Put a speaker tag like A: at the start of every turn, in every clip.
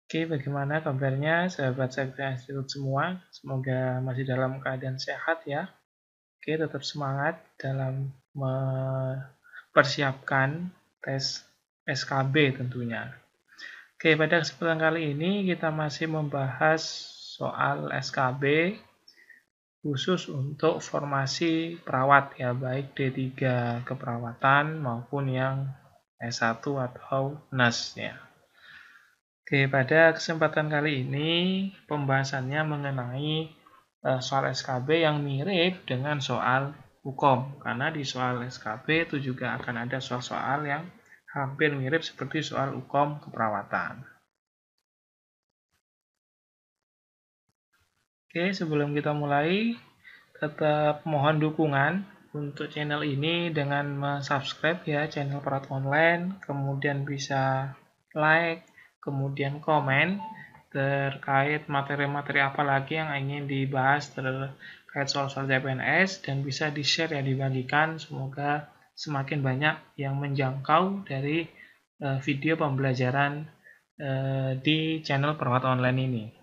A: Oke, bagaimana kabarnya sahabat Sakti Institut semua? Semoga masih dalam keadaan sehat ya. Oke, tetap semangat dalam mempersiapkan tes SKB tentunya. Oke, pada kesempatan kali ini kita masih membahas soal SKB khusus untuk formasi perawat ya, baik D3 keperawatan maupun yang S1 atau NAS ya. Oke, pada kesempatan kali ini pembahasannya mengenai soal SKB yang mirip dengan soal hukum. Karena di soal SKB itu juga akan ada soal-soal yang hampir mirip seperti soal hukum keperawatan. Oke, sebelum kita mulai, tetap mohon dukungan untuk channel ini dengan subscribe ya channel Perawat Online, kemudian bisa like, kemudian komen terkait materi-materi apa lagi yang ingin dibahas terkait soal-soal CPNS, dan bisa di-share ya, dibagikan, semoga semakin banyak yang menjangkau dari video pembelajaran di channel Perawat Online ini.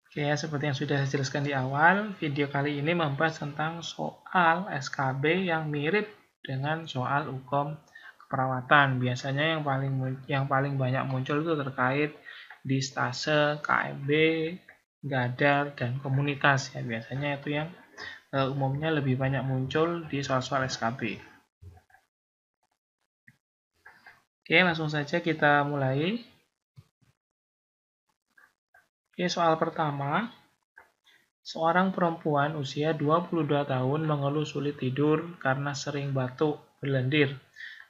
A: Oke, seperti yang sudah saya jelaskan di awal, video kali ini membahas tentang soal SKB yang mirip dengan soal hukum keperawatan. Biasanya yang paling banyak muncul itu terkait di stase, KMB, Gadar, dan komunitas ya. Biasanya itu yang umumnya lebih banyak muncul di soal-soal SKB. Oke, langsung saja kita mulai. Oke, soal pertama. Seorang perempuan usia 22 tahun mengeluh sulit tidur karena sering batuk, berlendir,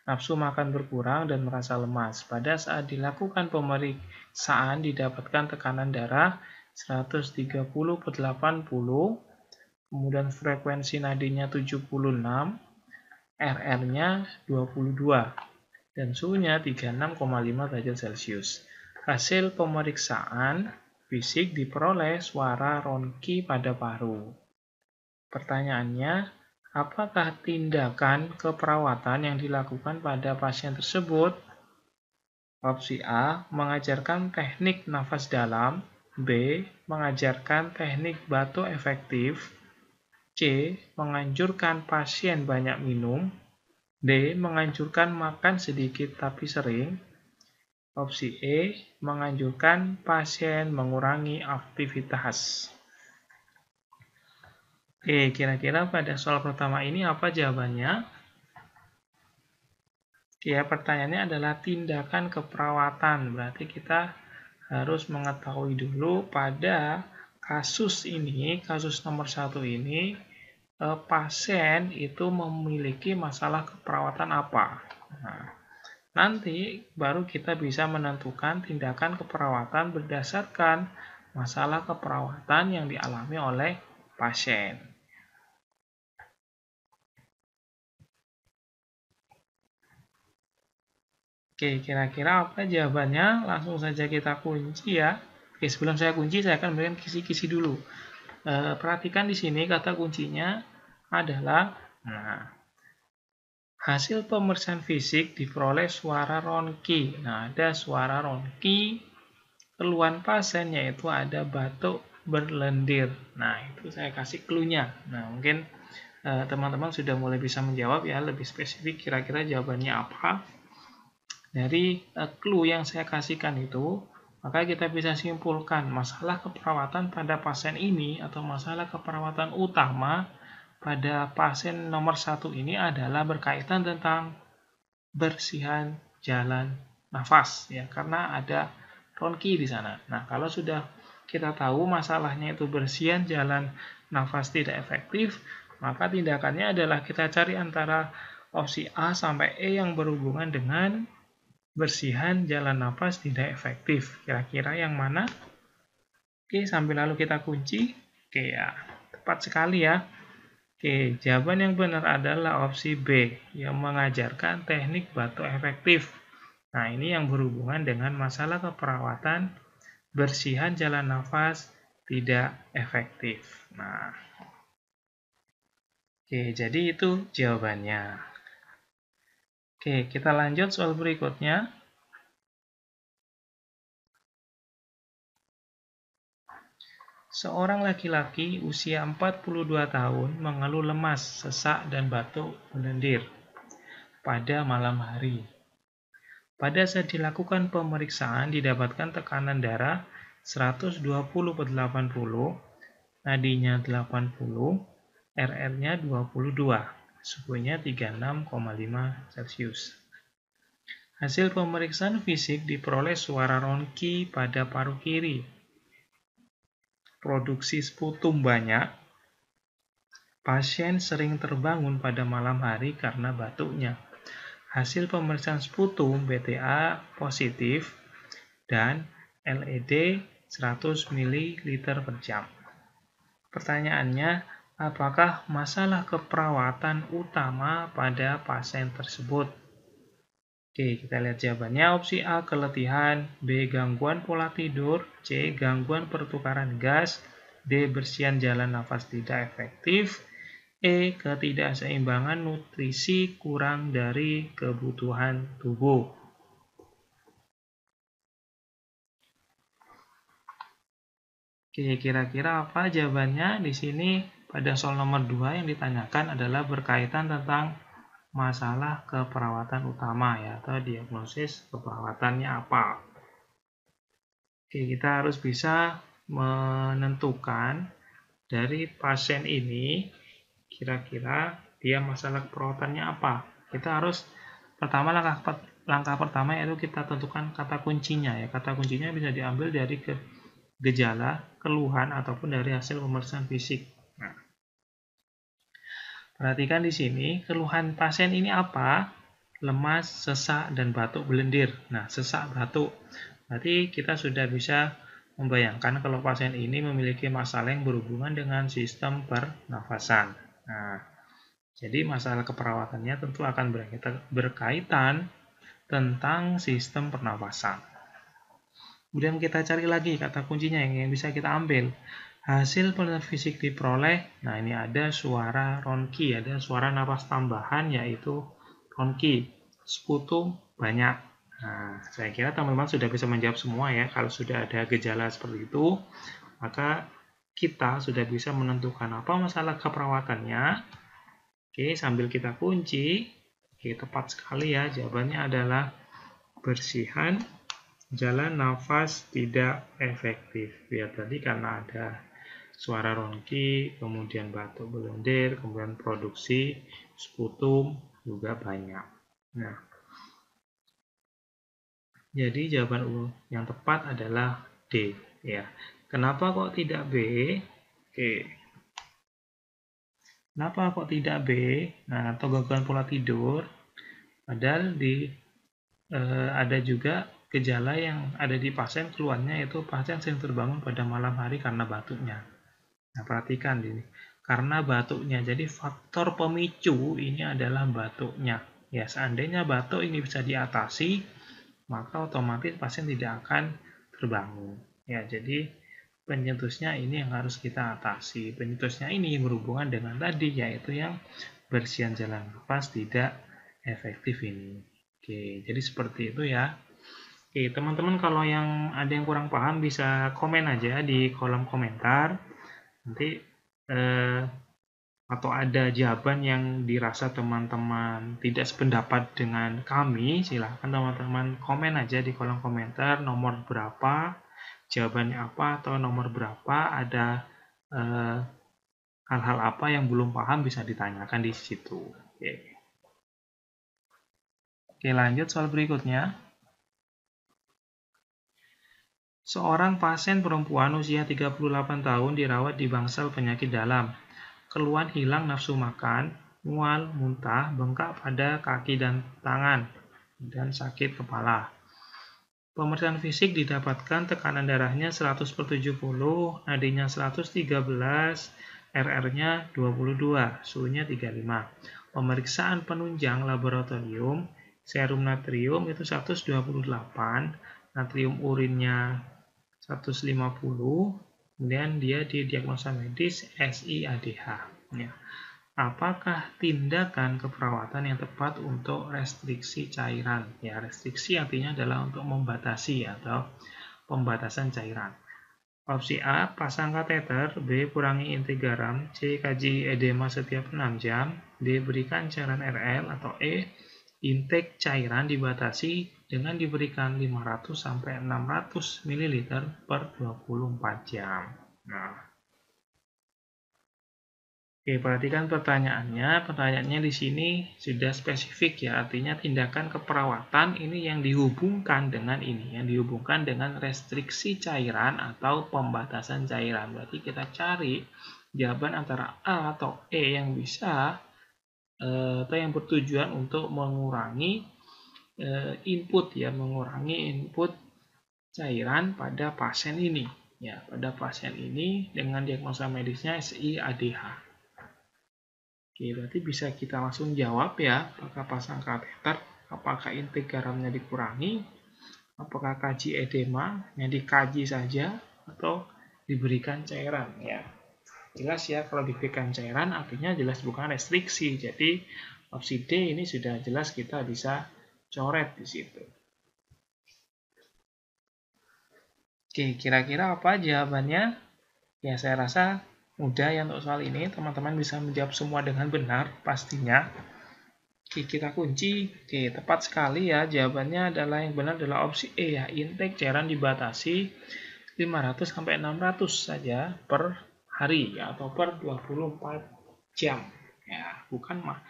A: nafsu makan berkurang, dan merasa lemas. Pada saat dilakukan pemeriksaan didapatkan tekanan darah 130/80, kemudian frekuensi nadinya 76, RR-nya 22, dan suhunya 36,5 derajat Celcius. Hasil pemeriksaan fisik diperoleh suara ronki pada paru. Pertanyaannya, apakah tindakan keperawatan yang dilakukan pada pasien tersebut? Opsi A, mengajarkan teknik nafas dalam. B, mengajarkan teknik batuk efektif. C, menganjurkan pasien banyak minum. D, menganjurkan makan sedikit tapi sering. Opsi E, menganjurkan pasien mengurangi aktivitas. Oke, kira-kira pada soal pertama ini apa jawabannya? Ya, pertanyaannya adalah tindakan keperawatan. Berarti kita harus mengetahui dulu pada kasus ini, kasus nomor 1 ini, pasien itu memiliki masalah keperawatan apa. Nah, nanti baru kita bisa menentukan tindakan keperawatan berdasarkan masalah keperawatan yang dialami oleh pasien. Oke, kira-kira apa jawabannya? Langsung saja kita kunci ya. Oke, sebelum saya kunci, saya akan berikan kisi-kisi dulu. Perhatikan di sini kata kuncinya adalah, hasil pemeriksaan fisik diperoleh suara ronki. Nah, ada suara ronki, keluhan pasien yaitu ada batuk berlendir. Nah, itu saya kasih clue-nya. Nah, mungkin teman-teman sudah mulai bisa menjawab ya, lebih spesifik kira-kira jawabannya apa. Dari clue yang saya kasihkan itu, maka kita bisa simpulkan masalah keperawatan pada pasien ini atau masalah keperawatan utama pada pasien nomor 1 ini adalah berkaitan tentang bersihan jalan nafas ya, karena ada ronki di sana. Nah, kalau sudah kita tahu masalahnya itu bersihan jalan nafas tidak efektif, maka tindakannya adalah kita cari antara opsi A sampai E yang berhubungan dengan bersihan jalan nafas tidak efektif. Kira-kira yang mana? Oke, sambil lalu kita kunci. Oke ya, tepat sekali ya. Oke, jawaban yang benar adalah opsi B, yang mengajarkan teknik batuk efektif. Nah, ini yang berhubungan dengan masalah keperawatan bersihan jalan nafas tidak efektif. Nah, Oke, jadi itu jawabannya. Oke, kita lanjut soal berikutnya. Seorang laki-laki usia 42 tahun mengeluh lemas, sesak, dan batuk berlendir pada malam hari. Pada saat dilakukan pemeriksaan didapatkan tekanan darah 120/80, nadinya 80, RR-nya 22, suhunya 36,5 Celcius. Hasil pemeriksaan fisik diperoleh suara ronki pada paru kiri. Produksi sputum banyak. Pasien sering terbangun pada malam hari karena batuknya. Hasil pemeriksaan sputum BTA positif dan LED 100 ml per jam. Pertanyaannya, apakah masalah keperawatan utama pada pasien tersebut? Oke, kita lihat jawabannya. Opsi A, keletihan. B, gangguan pola tidur. C, gangguan pertukaran gas. D, bersihan jalan nafas tidak efektif. E, ketidakseimbangan nutrisi kurang dari kebutuhan tubuh. Oke, kira-kira apa jawabannya? Di sini pada soal nomor 2 yang ditanyakan adalah berkaitan tentang masalah keperawatan utama ya, atau diagnosis keperawatannya apa. Oke, kita harus bisa menentukan dari pasien ini kira-kira dia masalah keperawatannya apa. Kita harus pertama langkah pertama yaitu kita tentukan kata kuncinya ya. Kata kuncinya bisa diambil dari gejala, keluhan ataupun dari hasil pemeriksaan fisik. Nah, perhatikan di sini keluhan pasien ini apa? Lemas, sesak, dan batuk berlendir. Nah, sesak, batuk. Berarti kita sudah bisa membayangkan kalau pasien ini memiliki masalah yang berhubungan dengan sistem pernafasan. Nah, jadi masalah keperawatannya tentu akan berkaitan tentang sistem pernafasan. Kemudian kita cari lagi kata kuncinya yang bisa kita ambil. Hasil penelitian fisik diperoleh, nah ini ada suara ronki, ada suara napas tambahan yaitu ronki. Sputum banyak. Nah, saya kira teman-teman sudah bisa menjawab semua ya. Kalau sudah ada gejala seperti itu, maka kita sudah bisa menentukan apa masalah keperawatannya. Oke, sambil kita kunci. Oke, tepat sekali ya. Jawabannya adalah bersihan jalan nafas tidak efektif. Ya, tadi karena ada suara ronki, kemudian batuk berlendir, kemudian produksi sputum juga banyak. Nah, jadi jawaban yang tepat adalah D. Ya, kenapa kok tidak B? Oke. Kenapa kok tidak B? Nah, atau gangguan pola tidur. Padahal ada juga gejala yang ada di pasien keluarnya yaitu pasien sering terbangun pada malam hari karena batuknya. Nah, perhatikan ini. Karena batuknya, jadi faktor pemicu ini adalah batuknya. Ya, seandainya batuk ini bisa diatasi, maka otomatis pasien tidak akan terbangun. Ya, jadi pencetusnya ini yang harus kita atasi. Pencetusnya ini berhubungan dengan tadi, yaitu yang bersihan jalan nafas tidak efektif ini. Oke, jadi seperti itu ya. Oke, teman-teman kalau yang ada yang kurang paham bisa komen aja di kolom komentar. Nanti atau ada jawaban yang dirasa teman-teman tidak sependapat dengan kami, silahkan teman-teman komen aja di kolom komentar nomor berapa, jawabannya apa, atau nomor berapa, ada hal-hal apa yang belum paham bisa ditanyakan di situ. Oke, lanjut soal berikutnya. Seorang pasien perempuan usia 38 tahun dirawat di bangsal penyakit dalam. Keluhan hilang nafsu makan, mual, muntah, bengkak pada kaki dan tangan, dan sakit kepala. Pemeriksaan fisik didapatkan tekanan darahnya 100/70, nadinya 113, RR-nya 22, suhunya 35. Pemeriksaan penunjang laboratorium, serum natrium itu 128, natrium urinnya 150, kemudian dia didiagnosa medis SIADH. Ya. apakah tindakan keperawatan yang tepat untuk restriksi cairan? Ya, restriksi artinya adalah untuk membatasi atau pembatasan cairan. Opsi A, pasang kateter, B, kurangi intake garam, C, kaji edema setiap 6 jam, D, berikan cairan RL, atau E, intake cairan dibatasi dengan diberikan 500-600 ml per 24 jam. Nah, oke, perhatikan pertanyaannya. Pertanyaannya di sini sudah spesifik ya, artinya tindakan keperawatan ini yang dihubungkan dengan ini, yang dihubungkan dengan restriksi cairan atau pembatasan cairan. Berarti kita cari jawaban antara A atau E yang bisa atau yang bertujuan untuk mengurangi input ya, mengurangi input cairan pada pasien ini. Ya, pada pasien ini dengan diagnosa medisnya SI-ADH. Oke, berarti bisa kita langsung jawab ya, apakah pasang kateter, apakah intake garamnya dikurangi, apakah kaji edema, yang dikaji saja, atau diberikan cairan. Ya, jelas ya, kalau diberikan cairan artinya jelas bukan restriksi, jadi opsi D ini sudah jelas kita bisa coret di situ. Oke, kira-kira apa jawabannya? Ya, saya rasa mudah ya untuk soal ini, teman-teman bisa menjawab semua dengan benar pastinya. Oke, kita kunci. Oke, tepat sekali ya, jawabannya adalah yang benar adalah opsi E ya, intake cairan dibatasi 500-600 saja per hari ya, atau per 24 jam ya, bukan mah.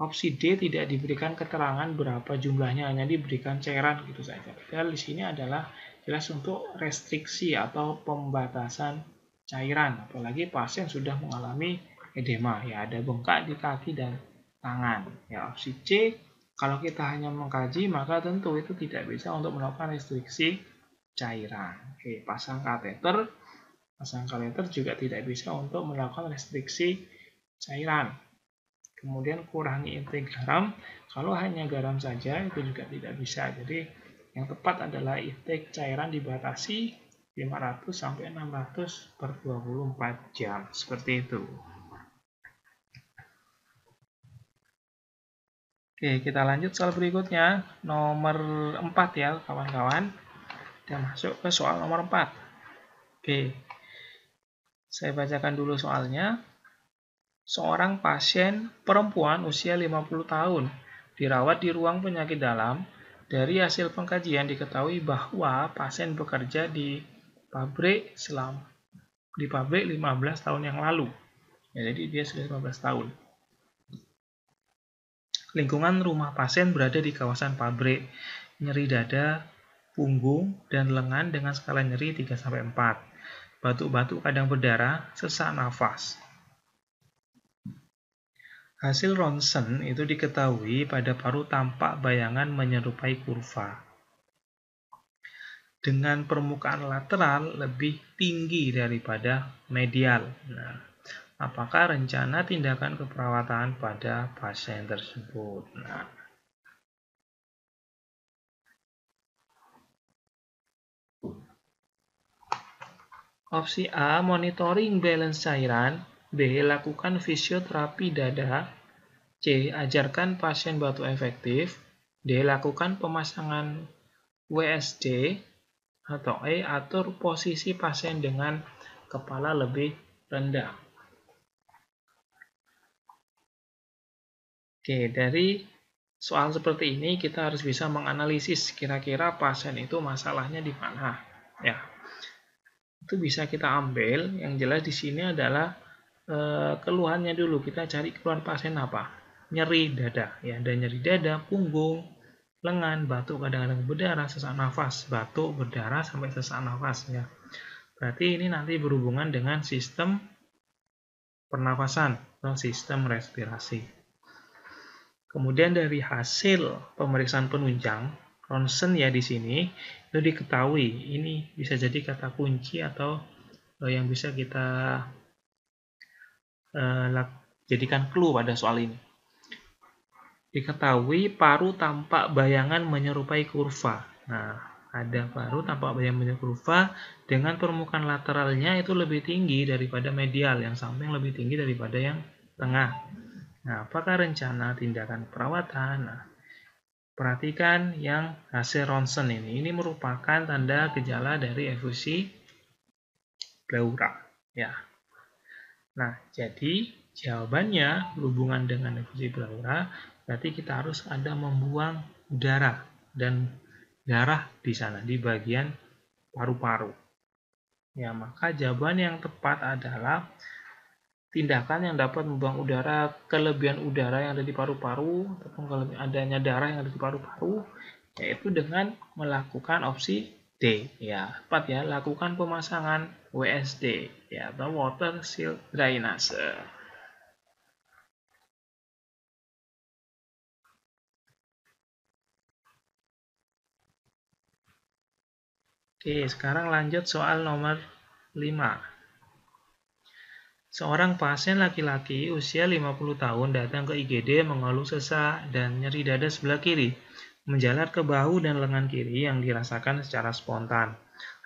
A: Opsi D tidak diberikan keterangan berapa jumlahnya, hanya diberikan cairan gitu saja. Padahal di sini adalah jelas untuk restriksi atau pembatasan cairan, apalagi pasien sudah mengalami edema ya, ada bengkak di kaki dan tangan. Ya, opsi C, kalau kita hanya mengkaji maka tentu itu tidak bisa untuk melakukan restriksi cairan. Oke, pasang kateter juga tidak bisa untuk melakukan restriksi cairan. Kemudian kurangi intake garam, kalau hanya garam saja itu juga tidak bisa. Jadi yang tepat adalah intake cairan dibatasi 500-600 per 24 jam. Seperti itu. Oke, kita lanjut soal berikutnya. Nomor 4 ya kawan-kawan. Kita masuk ke soal nomor 4. Oke, saya bacakan dulu soalnya. Seorang pasien perempuan usia 50 tahun dirawat di ruang penyakit dalam. Dari hasil pengkajian diketahui bahwa pasien bekerja di pabrik 15 tahun yang lalu. Ya, jadi dia sudah 15 tahun. Lingkungan rumah pasien berada di kawasan pabrik. Nyeri dada, punggung, dan lengan dengan skala nyeri 3-4. Batuk-batuk kadang berdarah, sesak nafas. Hasil ronsen itu diketahui pada paru tampak bayangan menyerupai kurva, dengan permukaan lateral lebih tinggi daripada medial. Nah, apakah rencana tindakan keperawatan pada pasien tersebut? Nah, opsi A, monitoring balance cairan. B, lakukan fisioterapi dada. C, ajarkan pasien batuk efektif. D, lakukan pemasangan WSD. Atau E, atur posisi pasien dengan kepala lebih rendah. Oke, dari soal seperti ini kita harus bisa menganalisis kira-kira pasien itu masalahnya di mana. Ya, itu bisa kita ambil. Yang jelas di sini adalah keluhannya dulu. Kita cari keluhan pasien apa? Nyeri dada, ya, ada nyeri dada, punggung, lengan, batuk kadang-kadang berdarah, sesak nafas, batuk berdarah sampai sesak nafas ya. Berarti ini nanti berhubungan dengan sistem pernafasan atau sistem respirasi. Kemudian dari hasil pemeriksaan penunjang ronsen ya di sini itu diketahui ini bisa jadi kata kunci atau yang bisa kita jadikan clue pada soal ini. Diketahui paru tampak bayangan menyerupai kurva. Nah, ada paru tampak yang bentuk kurva dengan permukaan lateralnya itu lebih tinggi daripada medial, yang samping lebih tinggi daripada yang tengah. Nah, apakah rencana tindakan perawatan? Nah, perhatikan yang hasil ronsen ini. Ini merupakan tanda gejala dari efusi pleura. Ya. Nah, jadi jawabannya berhubungan dengan efusi pleura, berarti kita harus ada membuang udara dan darah di sana, di bagian paru-paru. Ya, maka jawaban yang tepat adalah tindakan yang dapat membuang udara, kelebihan udara yang ada di paru-paru, ataupun adanya darah yang ada di paru-paru, yaitu dengan melakukan opsi D. Ya, tepat ya, lakukan pemasangan WSD, ya, atau water shield drainase. Oke, sekarang lanjut soal nomor 5. Seorang pasien laki-laki usia 50 tahun datang ke IGD mengeluh sesak dan nyeri dada sebelah kiri, menjalar ke bahu dan lengan kiri yang dirasakan secara spontan.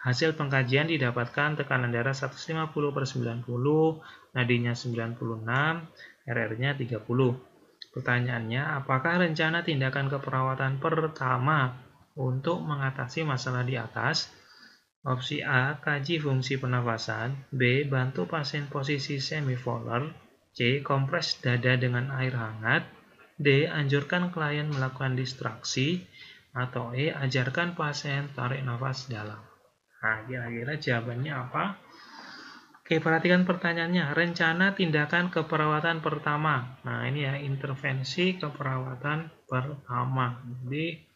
A: Hasil pengkajian didapatkan tekanan darah 150/90, nadinya 96, RR-nya 30. Pertanyaannya, apakah rencana tindakan keperawatan pertama untuk mengatasi masalah di atas? Opsi A, kaji fungsi pernafasan. B, bantu pasien posisi semivolar. C, kompres dada dengan air hangat. D, anjurkan klien melakukan distraksi. Atau E, ajarkan pasien tarik nafas dalam. Nah, kira-kira jawabannya apa? Oke, perhatikan pertanyaannya. Rencana tindakan keperawatan pertama. Nah, ini ya, intervensi keperawatan pertama. Jadi,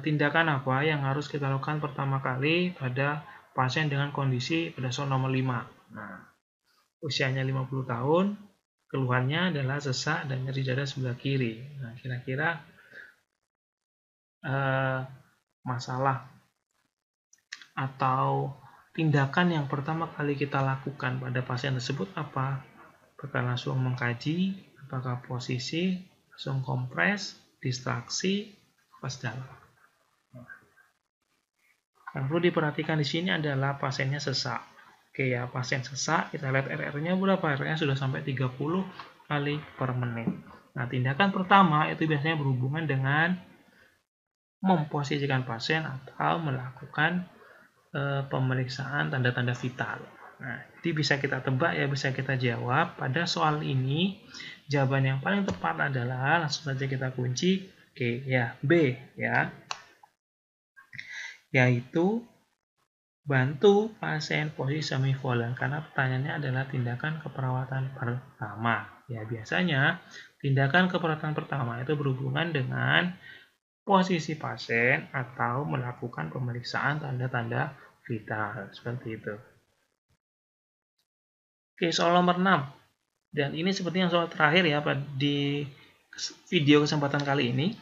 A: tindakan apa yang harus kita lakukan pertama kali pada pasien dengan kondisi pada soal nomor 5. Nah, usianya 50 tahun, keluhannya adalah sesak dan nyeri dada sebelah kiri. Nah, kira-kira masalah atau tindakan yang pertama kali kita lakukan pada pasien tersebut apa? Apakah langsung mengkaji, apakah posisi, langsung kompres, distraksi, nafas dalam. Yang perlu diperhatikan di sini adalah pasiennya sesak. Oke ya, pasien sesak, kita lihat RR-nya berapa? RR-nya sudah sampai 30 kali per menit. Nah, tindakan pertama itu biasanya berhubungan dengan memposisikan pasien atau melakukan pemeriksaan tanda-tanda vital. Nah, jadi bisa kita tebak ya, bisa kita jawab. Pada soal ini, jawaban yang paling tepat adalah, langsung saja kita kunci, oke ya, B ya. Yaitu bantu pasien posisi semivolar, karena pertanyaannya adalah tindakan keperawatan pertama. Ya, biasanya tindakan keperawatan pertama itu berhubungan dengan posisi pasien atau melakukan pemeriksaan tanda-tanda vital, seperti itu. Oke, soal nomor 6. Dan ini sepertinya soal terakhir ya di video kesempatan kali ini.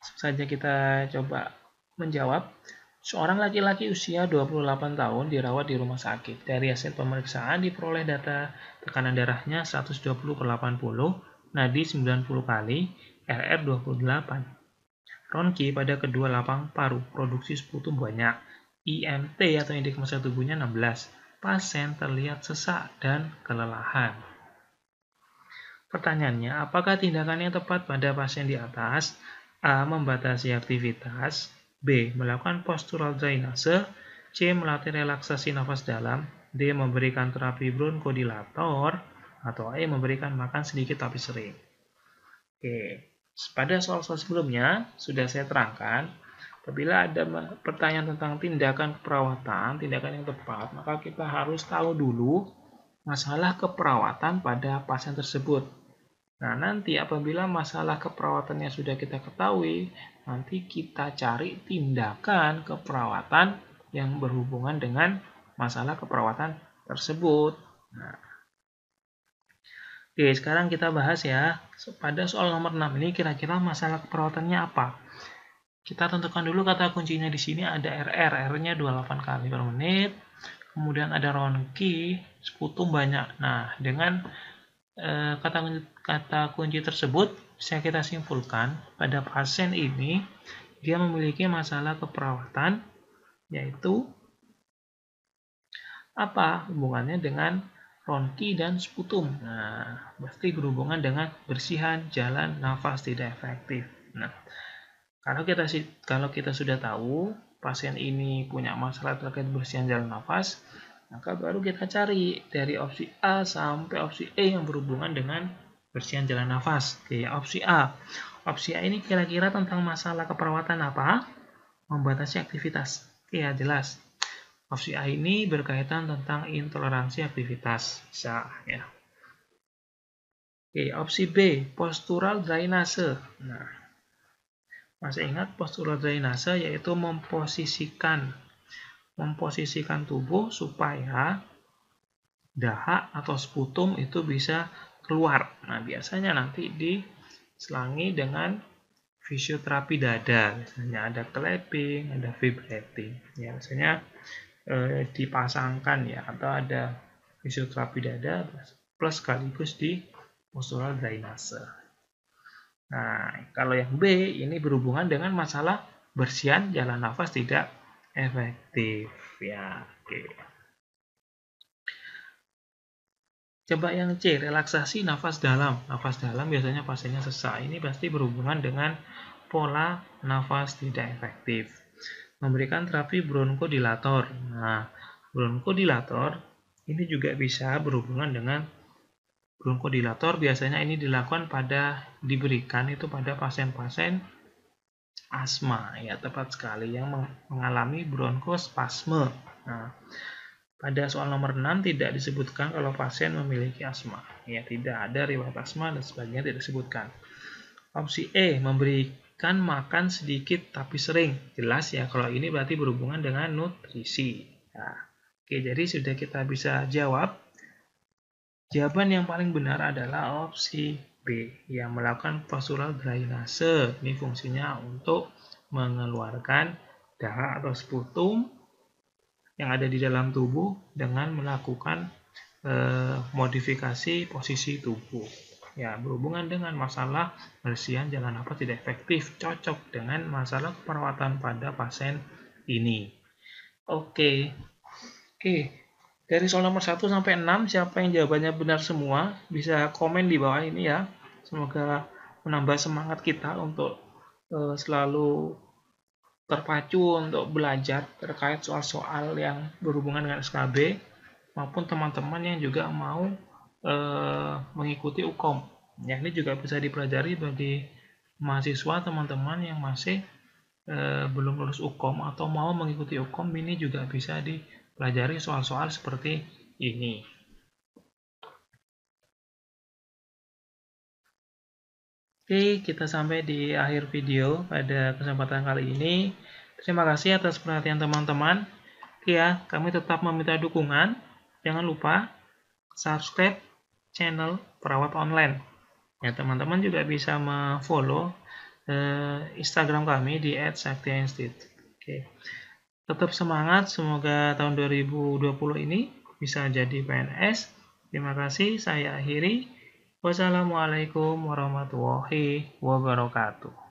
A: Saja kita coba menjawab. Seorang laki-laki usia 28 tahun dirawat di rumah sakit. Dari hasil pemeriksaan diperoleh data tekanan darahnya 120/80, nadi 90 kali, RR 28. Ronki pada kedua lapang paru, produksi sputum banyak. IMT atau indeks massa tubuhnya 16. Pasien terlihat sesak dan kelelahan. Pertanyaannya, apakah tindakan yang tepat pada pasien di atas? A. Membatasi aktivitas. B. Melakukan postural drainase. C. Melatih relaksasi nafas dalam. D. Memberikan terapi bronkodilator. Atau E. Memberikan makan sedikit tapi sering. Oke, pada soal-soal sebelumnya sudah saya terangkan, apabila ada pertanyaan tentang tindakan keperawatan, tindakan yang tepat, maka kita harus tahu dulu masalah keperawatan pada pasien tersebut. Nah, nanti apabila masalah keperawatannya sudah kita ketahui, nanti kita cari tindakan keperawatan yang berhubungan dengan masalah keperawatan tersebut. Nah, oke, sekarang kita bahas ya, pada soal nomor 6 ini kira-kira masalah keperawatannya apa? Kita tentukan dulu kata kuncinya di sini ada RR, R-nya 28 kali per menit, kemudian ada Ronki, sputum banyak. Nah, dengan kata kunci tersebut bisa kita simpulkan pada pasien ini dia memiliki masalah keperawatan, yaitu apa? Hubungannya dengan ronki dan sputum. Nah, pasti berhubungan dengan bersihan jalan nafas tidak efektif. Nah, kalau kita sudah tahu pasien ini punya masalah terkait bersihan jalan nafas, maka baru kita cari dari opsi A sampai opsi E yang berhubungan dengan bersihan jalan nafas. Oke, opsi A. Opsi A ini kira-kira tentang masalah keperawatan apa? Membatasi aktivitas. Oke, ya jelas. Opsi A ini berkaitan tentang intoleransi aktivitas. Bisa, ya. Oke, opsi B, postural drainase. Nah, masih ingat postural drainase yaitu memposisikan tubuh supaya dahak atau sputum itu bisa keluar. Nah, biasanya nanti diselangi dengan fisioterapi dada. Misalnya ada clapping, ada vibrating. Ya, biasanya dipasangkan ya, atau ada fisioterapi dada plus sekaligus di postural drainase. Nah, kalau yang B ini berhubungan dengan masalah bersihan jalan nafas tidak efektif ya. Oke. Coba yang C, relaksasi nafas dalam. Nafas dalam biasanya pasiennya sesak. Ini pasti berhubungan dengan pola nafas tidak efektif. Memberikan terapi bronkodilator. Nah, bronkodilator ini juga bisa berhubungan dengan bronkodilator. Biasanya ini diberikan itu pada pasien-pasien asma, ya tepat sekali, yang mengalami bronkospasme. Nah, pada soal nomor 6 tidak disebutkan kalau pasien memiliki asma. Ya, tidak ada riwayat asma dan sebagainya tidak disebutkan. Opsi E, memberikan makan sedikit tapi sering. Jelas ya, kalau ini berarti berhubungan dengan nutrisi. Nah, oke, jadi sudah kita bisa jawab. Jawaban yang paling benar adalah opsi B, yang melakukan postural drainase. Ini fungsinya untuk mengeluarkan dahak atau sputum yang ada di dalam tubuh dengan melakukan modifikasi posisi tubuh. Ya, berhubungan dengan masalah bersihan jalan nafas tidak efektif, cocok dengan masalah keperawatan pada pasien ini. Oke. Dari soal nomor 1 sampai 6, siapa yang jawabannya benar semua, bisa komen di bawah ini ya. Semoga menambah semangat kita untuk selalu terpacu untuk belajar terkait soal-soal yang berhubungan dengan SKB, maupun teman-teman yang juga mau mengikuti UKOM. Ya, ini juga bisa dipelajari bagi mahasiswa teman-teman yang masih belum lulus UKOM atau mau mengikuti UKOM. Ini juga bisa dipelajari soal-soal seperti ini. Oke, kita sampai di akhir video pada kesempatan kali ini. Terima kasih atas perhatian teman-teman. Oke ya, kami tetap meminta dukungan. Jangan lupa subscribe channel Perawat Online. Ya, teman-teman juga bisa follow Instagram kami di @saktiainstitute. Oke. Tetap semangat, semoga tahun 2020 ini bisa jadi PNS. Terima kasih, saya akhiri. Wassalamualaikum warahmatullahi wabarakatuh.